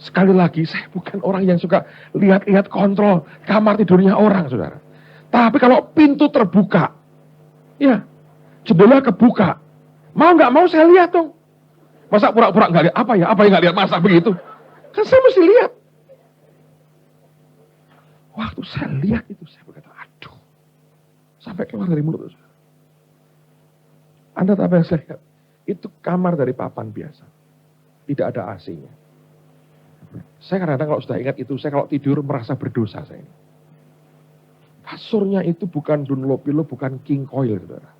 Sekali lagi, saya bukan orang yang suka lihat-lihat kontrol kamar tidurnya orang, saudara. Tapi kalau pintu terbuka, ya, jendela kebuka, mau nggak mau saya lihat dong. Masa pura-pura nggak lihat apa ya nggak lihat, masa begitu? Kan saya mesti lihat. Waktu saya lihat itu, saya berkata, aduh, sampai keluar dari mulut. Anda tahu apa yang saya lihat? Itu kamar dari papan biasa. Tidak ada AC-nya. Saya kadang-kadang kalau sudah ingat itu, saya kalau tidur merasa berdosa saya ini. Kasurnya itu bukan Dunlopillow, bukan King Coil, saudara.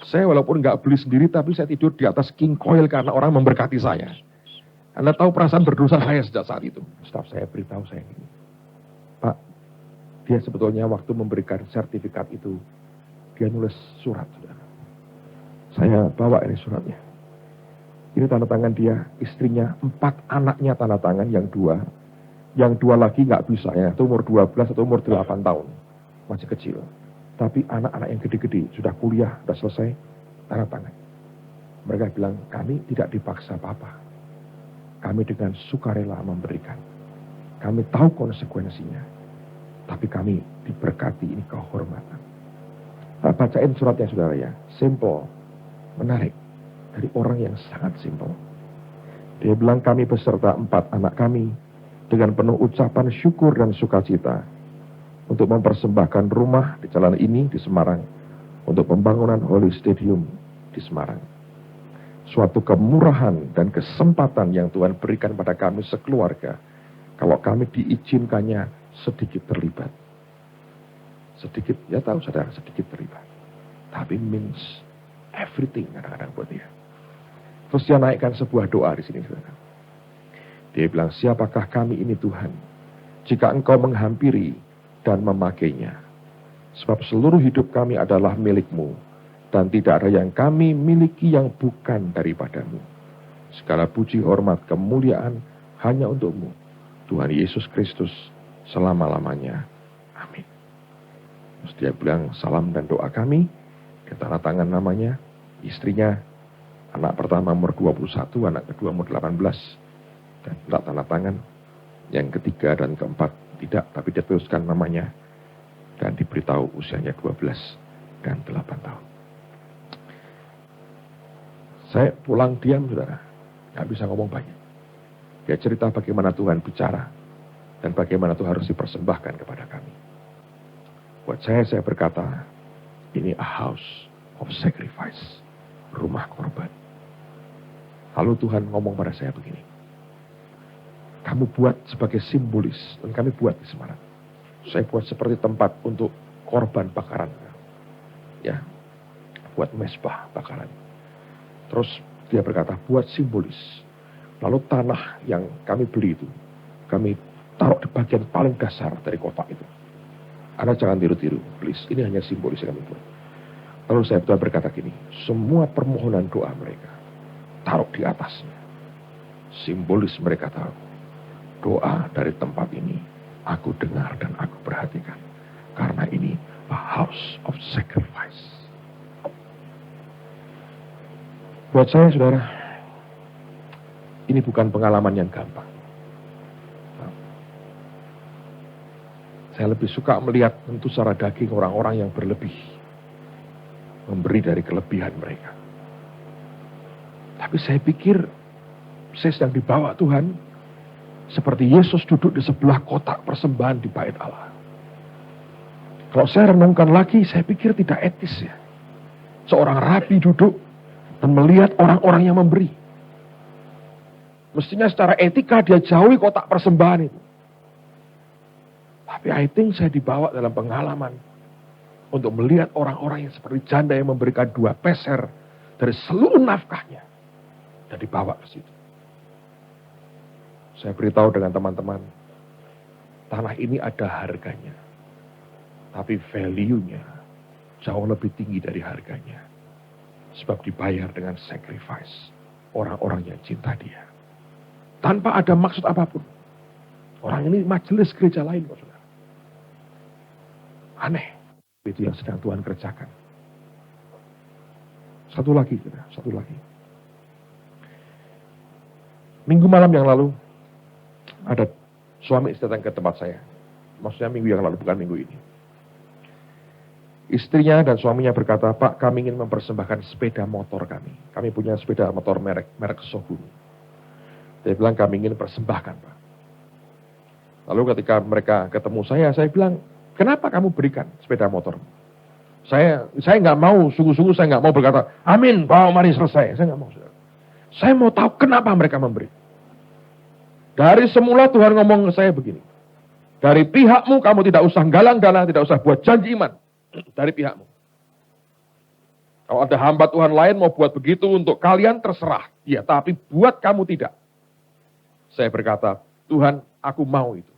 Saya walaupun nggak beli sendiri, tapi saya tidur di atas King Coil karena orang memberkati saya. Anda tahu perasaan berdosa saya sejak saat itu. Staf saya beritahu saya ini. Pak, dia sebetulnya waktu memberikan sertifikat itu, dia nulis surat, saudara. Saya bawa ini suratnya. Ini tanda tangan dia, istrinya, 4 anaknya tanda tangan, yang 2. Yang 2 lagi nggak bisa ya, itu umur 12 atau umur 8 tahun. Masih kecil. Tapi anak-anak yang gede-gede, sudah kuliah, sudah selesai, tanda tangan. Mereka bilang, kami tidak dipaksa Papa. Kami dengan sukarela memberikan. Kami tahu konsekuensinya. Tapi kami diberkati, ini kehormatan. Nah, bacain suratnya, saudara ya. Simple, menarik. Dari orang yang sangat simple. Dia bilang, kami beserta 4 anak kami dengan penuh ucapan syukur dan sukacita untuk mempersembahkan rumah di jalan ini di Semarang untuk pembangunan Holy Stadium di Semarang. Suatu kemurahan dan kesempatan yang Tuhan berikan pada kami sekeluarga kalau kami diizinkannya sedikit terlibat. Sedikit, ya tahu saudara, sedikit terlibat. Tapi means everything kadang-kadang buat dia. Terus dia naikkan sebuah doa di sini, saudara. Dia bilang, siapakah kami ini Tuhan? Jika engkau menghampiri dan memakainya. Sebab seluruh hidup kami adalah milik-Mu, dan tidak ada yang kami miliki yang bukan daripadamu. Segala puji, hormat, kemuliaan hanya untuk-Mu, Tuhan Yesus Kristus, selama-lamanya. Amin. Terus dia bilang salam dan doa kami, tanda tangan namanya, istrinya, anak pertama umur 21, anak kedua umur 18, dan tanda tangan. Yang ketiga dan keempat tidak, tapi dia teruskan namanya, dan diberitahu usianya 12 dan 8 tahun. Saya pulang diam, saudara. Gak bisa ngomong banyak. Dia cerita bagaimana Tuhan bicara, dan bagaimana Tuhan harus dipersembahkan kepada kami. Buat saya berkata, ini a house of sacrifice. Rumah korban. Lalu Tuhan ngomong pada saya begini. Kamu buat sebagai simbolis, dan kami buat di Semarang. Saya buat seperti tempat untuk korban bakaran. Ya, buat mesbah bakaran. Terus dia berkata, buat simbolis. Lalu tanah yang kami beli itu, kami taruh di bagian paling dasar dari kotak itu. Anda jangan tiru-tiru, please. Ini hanya simbolis yang kami buat. Lalu saya berkata gini, semua permohonan doa mereka, taruh di atasnya. Simbolis mereka taruh. Doa dari tempat ini, aku dengar dan aku perhatikan. Karena ini a house of sacrifice. Buat saya, saudara, ini bukan pengalaman yang gampang. Saya lebih suka melihat tentu secara daging orang-orang yang berlebih. Memberi dari kelebihan mereka. Tapi saya pikir, saya sedang dibawa Tuhan, seperti Yesus duduk di sebelah kotak persembahan di bait Allah. Kalau saya renungkan lagi, saya pikir tidak etis ya. Seorang rabi duduk dan melihat orang-orang yang memberi. Mestinya secara etika dia jauhi kotak persembahan itu. Tapi I think saya dibawa dalam pengalaman untuk melihat orang-orang yang seperti janda yang memberikan 2 peser dari seluruh nafkahnya. Dan dibawa ke situ. Saya beritahu dengan teman-teman, tanah ini ada harganya. Tapi value-nya jauh lebih tinggi dari harganya. Sebab dibayar dengan sacrifice orang-orang yang cinta dia. Tanpa ada maksud apapun. Orang ini majelis gereja lain, saudara. Aneh. Itu yang sedang Tuhan kerjakan. Satu lagi. Minggu malam yang lalu, ada suami istri datang ke tempat saya. Maksudnya minggu yang lalu, bukan minggu ini. Istrinya dan suaminya berkata, Pak, kami ingin mempersembahkan sepeda motor kami. Kami punya sepeda motor merek Shogun. Dia bilang, kami ingin persembahkan, Pak. Lalu ketika mereka ketemu saya bilang, kenapa kamu berikan sepeda motor? Saya nggak mau, sungguh-sungguh saya nggak mau berkata, amin, bawa mari selesai. Saya nggak mau. Saya mau tahu kenapa mereka memberi. Dari semula Tuhan ngomong ke saya begini. Dari pihakmu kamu tidak usah galang dana, tidak usah buat janji iman. Dari pihakmu. Kalau ada hamba Tuhan lain mau buat begitu untuk kalian terserah. Ya, tapi buat kamu tidak. Saya berkata, Tuhan aku mau itu.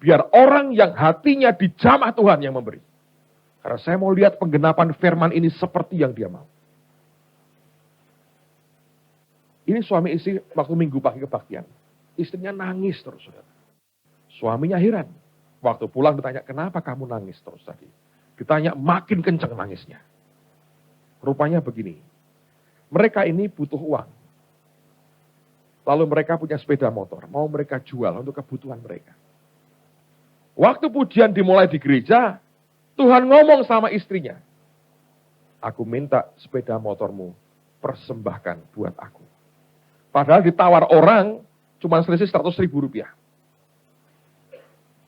Biar orang yang hatinya dijamah Tuhan yang memberi. Karena saya mau lihat penggenapan firman ini seperti yang dia mau. Ini suami istri waktu minggu pagi kebaktian. Istrinya nangis terus, saudara. Suaminya heran. Waktu pulang ditanya, kenapa kamu nangis terus tadi? Ditanya, makin kencang nangisnya. Rupanya begini. Mereka ini butuh uang. Lalu mereka punya sepeda motor. Mau mereka jual untuk kebutuhan mereka. Waktu pujian dimulai di gereja, Tuhan ngomong sama istrinya. Aku minta sepeda motormu persembahkan buat aku. Padahal ditawar orang, cuma selisih 100.000 rupiah.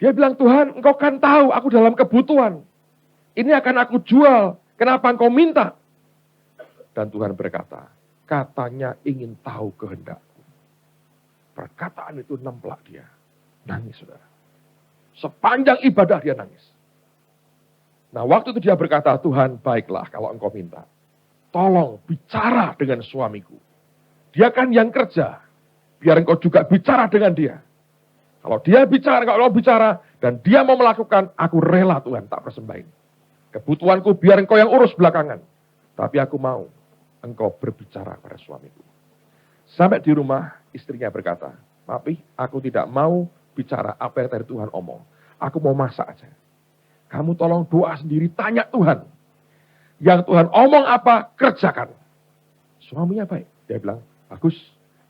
Dia bilang, Tuhan, engkau kan tahu aku dalam kebutuhan. Ini akan aku jual. Kenapa engkau minta? Dan Tuhan berkata, katanya ingin tahu kehendakku. Perkataan itu nemplak dia. Nangis, saudara. Sepanjang ibadah dia nangis. Nah, waktu itu dia berkata, Tuhan, baiklah kalau engkau minta. Tolong bicara dengan suamiku. Dia kan yang kerja. Biar engkau juga bicara dengan dia. Kalau dia bicara, kalau bicara, Dan dia mau melakukan, aku rela Tuhan tak persembahin. Kebutuhanku biar engkau yang urus belakangan. Tapi aku mau engkau berbicara pada suamiku. Sampai di rumah istrinya berkata, Papi, aku tidak mau bicara apa yang tadi Tuhan omong. Aku mau masak aja. Kamu tolong doa sendiri, tanya Tuhan. Yang Tuhan omong apa, kerjakan. Suaminya baik. Dia bilang, bagus,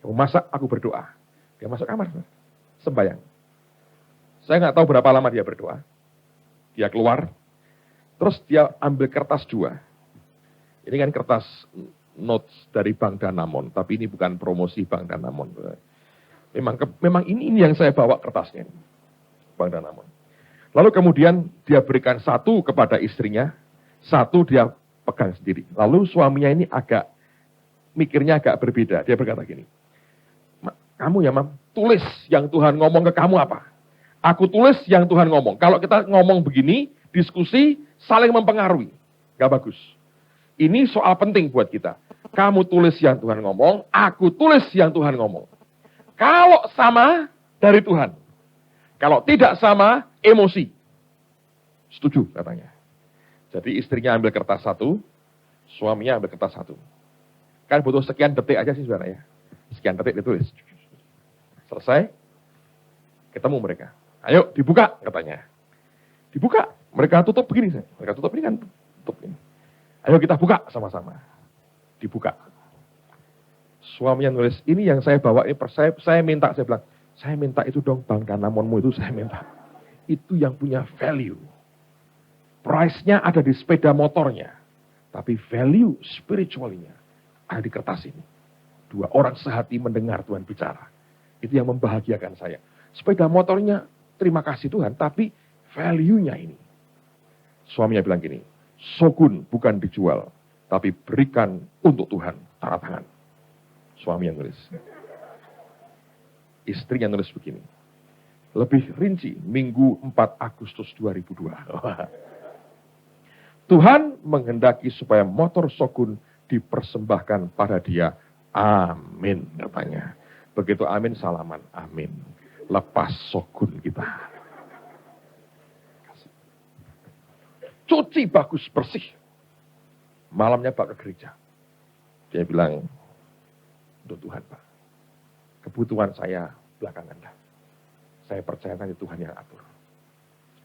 kamu masak, aku berdoa. Dia masuk kamar, sembahyang. Saya nggak tahu berapa lama dia berdoa. Dia keluar, terus dia ambil kertas 2. Ini kan kertas notes dari Bank Danamon, tapi ini bukan promosi Bank Danamon. Memang ini yang saya bawa kertasnya, Bank Danamon. Lalu kemudian dia berikan 1 kepada istrinya, 1 dia pegang sendiri. Lalu suaminya ini mikirnya agak berbeda. Dia berkata gini, kamu ya Mam, tulis yang Tuhan ngomong ke kamu apa? Aku tulis yang Tuhan ngomong. Kalau kita ngomong begini, diskusi saling mempengaruhi. Gak bagus. Ini soal penting buat kita. Kamu tulis yang Tuhan ngomong, aku tulis yang Tuhan ngomong. Kalau sama, dari Tuhan. Kalau tidak sama, emosi. Setuju katanya. Jadi istrinya ambil kertas 1, suaminya ambil kertas 1. Kan butuh sekian detik aja sih saudara ya. Sekian detik ditulis. Selesai, ketemu mereka. Ayo dibuka katanya. Dibuka. Mereka tutup begini. Mereka tutup ini kan. Tutup ini. Ayo kita buka sama-sama. Dibuka. Suaminya nulis, ini yang saya bawa, ini saya minta, saya bilang, saya minta itu dong Bank Danamonmu itu saya minta. Itu yang punya value. Price-nya ada di sepeda motornya. Tapi value spiritualnya ada di kertas ini. 2 orang sehati mendengar Tuhan bicara. Itu yang membahagiakan saya. Sepeda motornya, terima kasih Tuhan, tapi value-nya ini. Suaminya bilang gini, shogun bukan dijual, tapi berikan untuk Tuhan, tanda tangan. Suami yang nulis. Istrinya nulis begini. Lebih rinci, Minggu 4 Agustus 2002. Tuhan menghendaki supaya motor shogun dipersembahkan pada dia. Amin, katanya. Begitu amin, salaman. Amin. Lepas shogun kita. Cuci bagus, bersih. Malamnya Pak ke gereja. Dia bilang, untuk Tuhan Pak, kebutuhan saya belakangan dah. Saya percaya nanti Tuhan yang atur.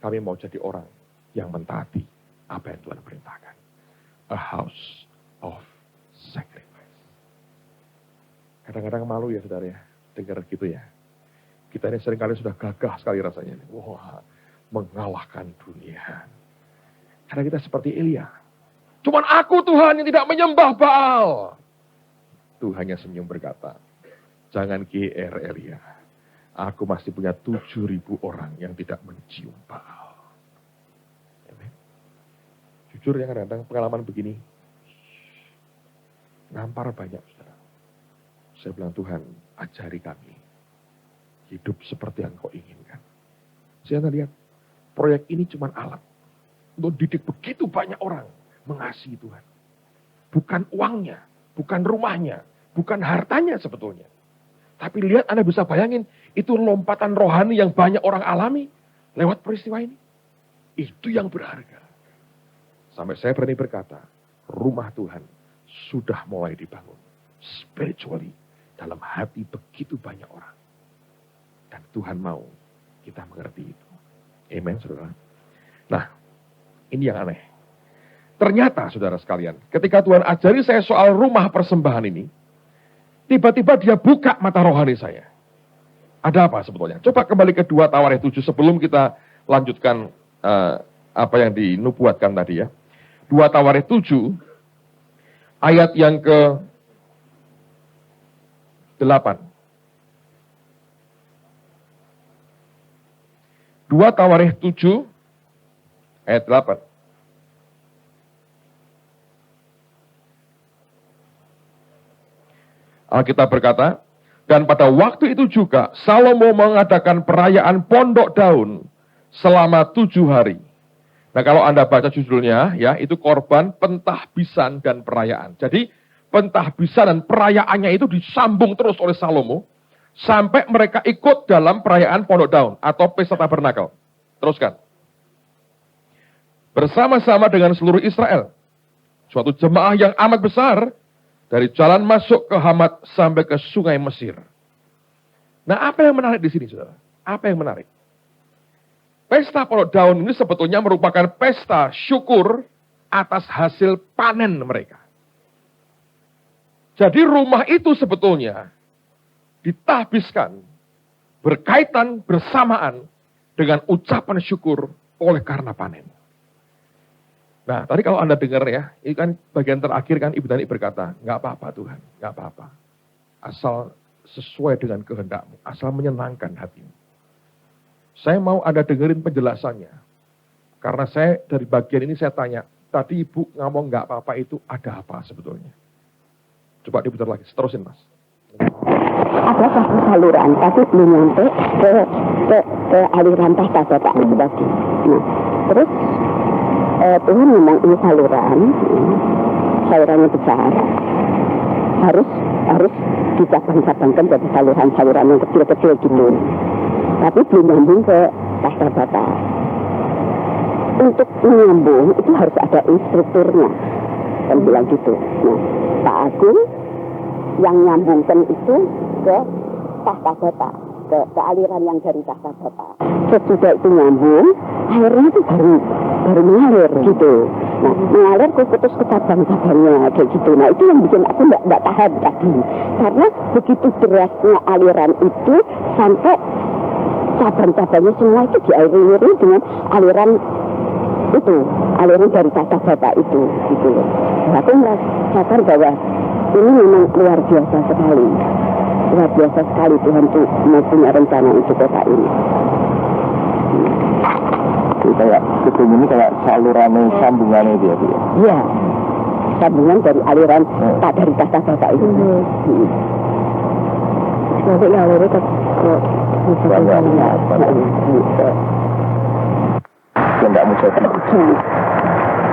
Kami mau jadi orang yang mentaati apa yang Tuhan perintahkan. A house of sacrifice. Kadang-kadang malu ya saudara ya, dengar gitu ya. Kita ini seringkali sudah gagah sekali rasanya. Wah, mengalahkan dunia. Karena kita seperti Elia. Cuman aku Tuhan yang tidak menyembah Baal. Tuhan yang senyum berkata, jangan GR Elia. Aku masih punya 7.000 orang yang tidak mencium Baal. Amen. Jujur ya kadang-kadang pengalaman begini. Nampar banyak saudara. Saya bilang Tuhan ajari kami. Hidup seperti yang kau inginkan. Saya lihat proyek ini cuma alat. Untuk didik begitu banyak orang mengasihi Tuhan. Bukan uangnya, bukan rumahnya, bukan hartanya sebetulnya. Tapi lihat Anda bisa bayangin, itu lompatan rohani yang banyak orang alami lewat peristiwa ini. Itu yang berharga. Sampai saya berani berkata, rumah Tuhan sudah mulai dibangun. Spiritually, dalam hati begitu banyak orang. Dan Tuhan mau kita mengerti itu. Amen, saudara. Nah, ini yang aneh. Ternyata, saudara sekalian, ketika Tuhan ajari saya soal rumah persembahan ini, tiba-tiba dia buka mata rohani saya. Ada apa sebetulnya? Coba kembali ke 2 Tawarikh 7 sebelum kita lanjutkan apa yang dinubuatkan tadi ya. 2 Tawarikh 7, ayat yang ke-8. 2 Tawarikh 7, ayat 8. Alkitab berkata, dan pada waktu itu juga Salomo mengadakan perayaan pondok daun selama 7 hari. Nah kalau Anda baca judulnya, ya itu korban pentahbisan dan perayaan. Jadi pentahbisan dan perayaannya itu disambung terus oleh Salomo sampai mereka ikut dalam perayaan pondok daun atau pesta tabernakel. Teruskan. Bersama-sama dengan seluruh Israel, suatu jemaah yang amat besar, dari jalan masuk ke Hamat sampai ke sungai Mesir. Nah, apa yang menarik di sini, saudara? Apa yang menarik? Pesta Polok Daun ini sebetulnya merupakan pesta syukur atas hasil panen mereka. Jadi rumah itu sebetulnya ditahbiskan berkaitan bersamaan dengan ucapan syukur oleh karena panen. Nah, tadi kalau Anda dengar ya, ini kan bagian terakhir kan Ibu Tani berkata, nggak apa-apa Tuhan, nggak apa-apa. Asal sesuai dengan kehendak-Mu, asal menyenangkan hatimu. Saya mau Anda dengerin penjelasannya. Karena saya dari bagian ini saya tanya, tadi Ibu ngomong nggak apa-apa itu ada apa sebetulnya? Coba diputar lagi, terusin Mas. Ada satu saluran, tapi belum nyampe ke aliran tahta Bapak itu tadi. Nah, terus Tuhan ngomong ini salurannya besar, harus dicabang-cabangkan jadi saluran yang kecil-kecil gitu. Tapi belum nyambung ke tahta Bapak. Untuk menyambung itu harus ada instrukturnya, kan bilang gitu. Nah, Pak Agung yang nyambungkan itu ke tahta Bapak, ke aliran yang dari tahta Bapak. Sesudah itu nyambung, airnya itu baru mengalir gitu. Nah, mengalir putus ke cabang-cabangnya kayak gitu. Nah, itu yang bikin aku nggak tahan tadi. Karena begitu derasnya aliran itu sampai cabang-cabangnya semua itu dialiri dengan aliran dari tahta Bapak itu gitu loh. Nah, aku merasakan bahwa ini memang luar biasa sekali. Luar biasa sekali Tuhan tuh punya rencana untuk kota ini. Kayak gedung ini kayak salurannya, sambungannya dia. Iya, sambungan dari aliran tak dari tahta Bapak itu. Nanti ngalirnya ke tidak mudah.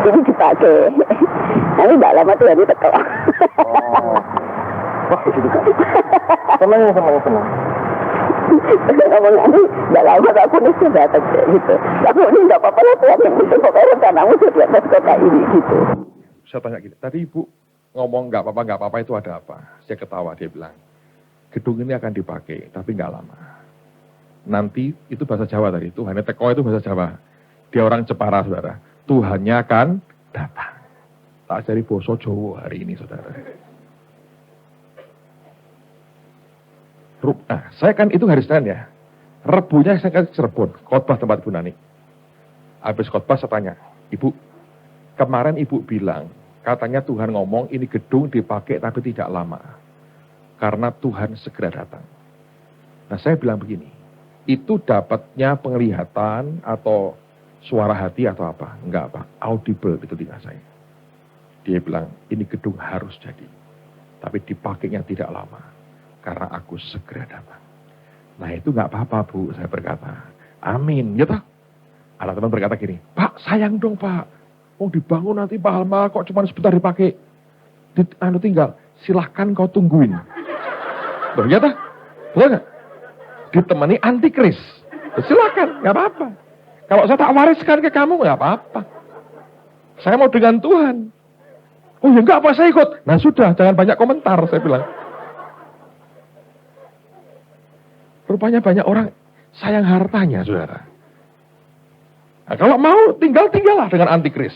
Ini dipakai. Nanti tidak lama tuh hari teko. Wah, itu senang. Ngomong-ngomong, tidak lama aku nih sudah datang gitu. Aku ini tidak apa-apa lah Tuhan, yang penting pokoknya rencanamu sudah di atas kota ini gitu. Saya tanya gini, tadi Ibu ngomong nggak apa-apa itu ada apa? Saya ketawa, dia bilang, gedung ini akan dipakai, tapi nggak lama. Nanti, itu bahasa Jawa tadi, Tuhannya teko itu bahasa Jawa. Dia orang Jepara, saudara. Tuhannya akan datang. Tak cari boso Jawa hari ini, saudara. Nah, saya kan itu hari Senin ya. Rebunya saya ke Cirebon, khotbah tempat Ibu Nani. Habis khotbah saya tanya, Ibu, kemarin Ibu bilang, katanya Tuhan ngomong ini gedung dipakai tapi tidak lama. Karena Tuhan segera datang. Nah, saya bilang begini, itu dapatnya penglihatan atau suara hati atau apa? Enggak apa, audible itu telinga saya. Dia bilang, ini gedung harus jadi. Tapi dipakainya tidak lama. Karena aku segera datang. Nah itu nggak apa-apa Bu, saya berkata. Amin, ya toh? Anak teman berkata gini, Pak sayang dong Pak. Mau dibangun nanti mahal-mahal kok cuma sebentar dipakai. Tinggal, silahkan kau tungguin. Loh ya toh? Betul nggak? Ditemani antikris. Silahkan, nggak apa-apa. Kalau saya tak wariskan ke kamu, nggak apa-apa. Saya mau dengan Tuhan. Oh ya enggak apa saya ikut. Nah sudah, jangan banyak komentar, saya bilang. Rupanya banyak orang sayang hartanya, saudara. Nah, kalau mau tinggallah dengan antikris.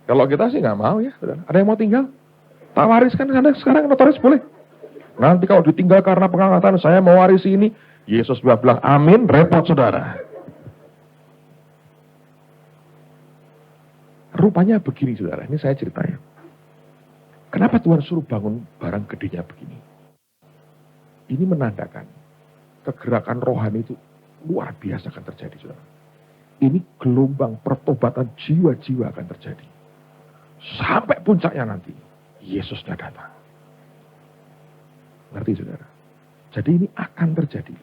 Kalau kita sih nggak mau ya, saudara. Ada yang mau tinggal? Tak wariskan, Anda sekarang notaris boleh. Nanti kalau ditinggal karena pengangkatan, saya mau warisi ini. Yesus bilang, amin, repot saudara. Rupanya begini, saudara. Ini saya ceritanya. Kenapa Tuhan suruh bangun barang gedenya begini? Ini menandakan kegerakan rohani itu luar biasa akan terjadi, saudara. Ini gelombang pertobatan jiwa-jiwa akan terjadi. Sampai puncaknya nanti, Yesus sudah datang. Ngerti, saudara? Jadi ini akan terjadi.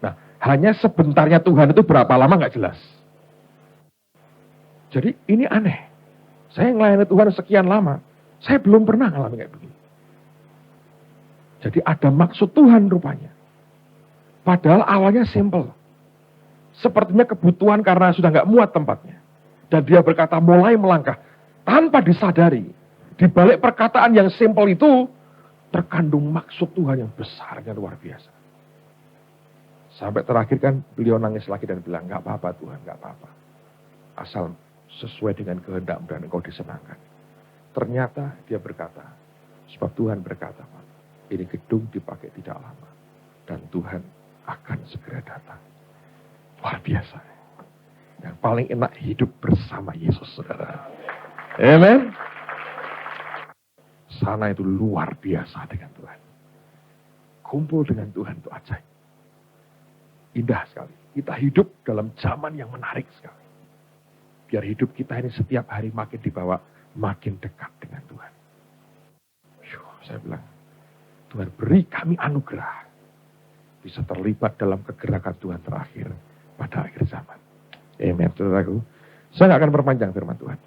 Nah, hanya sebentarnya Tuhan itu berapa lama nggak jelas. Jadi ini aneh. Saya melayani Tuhan sekian lama, saya belum pernah ngalamin kayak begini. Jadi ada maksud Tuhan rupanya. Padahal awalnya simple. Sepertinya kebutuhan karena sudah nggak muat tempatnya. Dan dia berkata mulai melangkah. Tanpa disadari, di balik perkataan yang simpel itu, terkandung maksud Tuhan yang besar dan luar biasa. Sampai terakhir kan beliau nangis lagi dan bilang, nggak apa-apa Tuhan, nggak apa-apa. Asal sesuai dengan kehendak-Mu dan Engkau disenangkan. Ternyata dia berkata, sebab Tuhan berkata, Pak, ini gedung dipakai tidak lama. Dan Tuhan akan segera datang. Luar biasa. Yang paling enak hidup bersama Yesus, saudara. Amen. Sana itu luar biasa dengan Tuhan. Kumpul dengan Tuhan itu ajaib. Indah sekali. Kita hidup dalam zaman yang menarik sekali. Biar hidup kita ini setiap hari makin dibawa, makin dekat dengan Tuhan. Saya bilang, Tuhan beri kami anugerah. Bisa terlibat dalam kegerakan Tuhan terakhir pada akhir zaman. Amen, saudaraku. Saya nggak akan perpanjang firman Tuhan.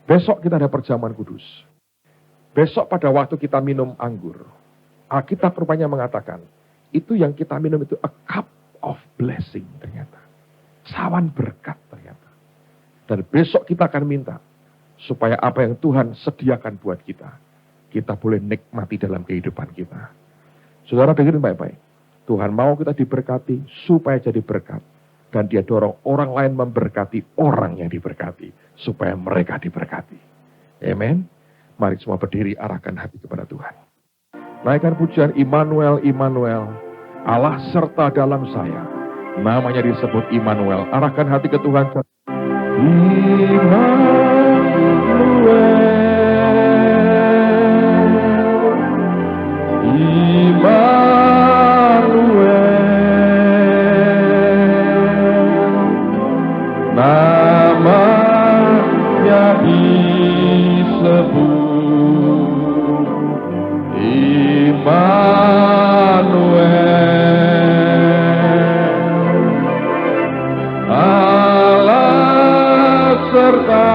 Besok kita ada perjamuan kudus. Besok pada waktu kita minum anggur, Alkitab rupanya mengatakan, itu yang kita minum itu a cup of blessing ternyata. Sawan berkat ternyata. Dan besok kita akan minta, supaya apa yang Tuhan sediakan buat kita, kita boleh nikmati dalam kehidupan kita. Saudara dengerin baik-baik. Tuhan mau kita diberkati supaya jadi berkat. Dan dia dorong orang lain memberkati orang yang diberkati. Supaya mereka diberkati. Amen. Mari semua berdiri, arahkan hati kepada Tuhan. Naikkan pujian Immanuel, Immanuel. Allah serta dalam saya. Namanya disebut Immanuel. Arahkan hati ke Tuhan. Namanya disebut Immanuel. Allah serta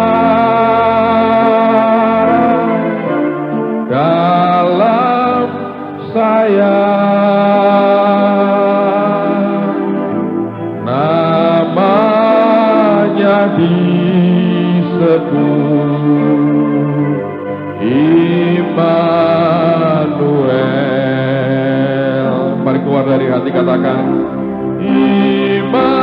dalam saya. Disebut Immanuel. Mari keluar dari hati katakan Immanuel.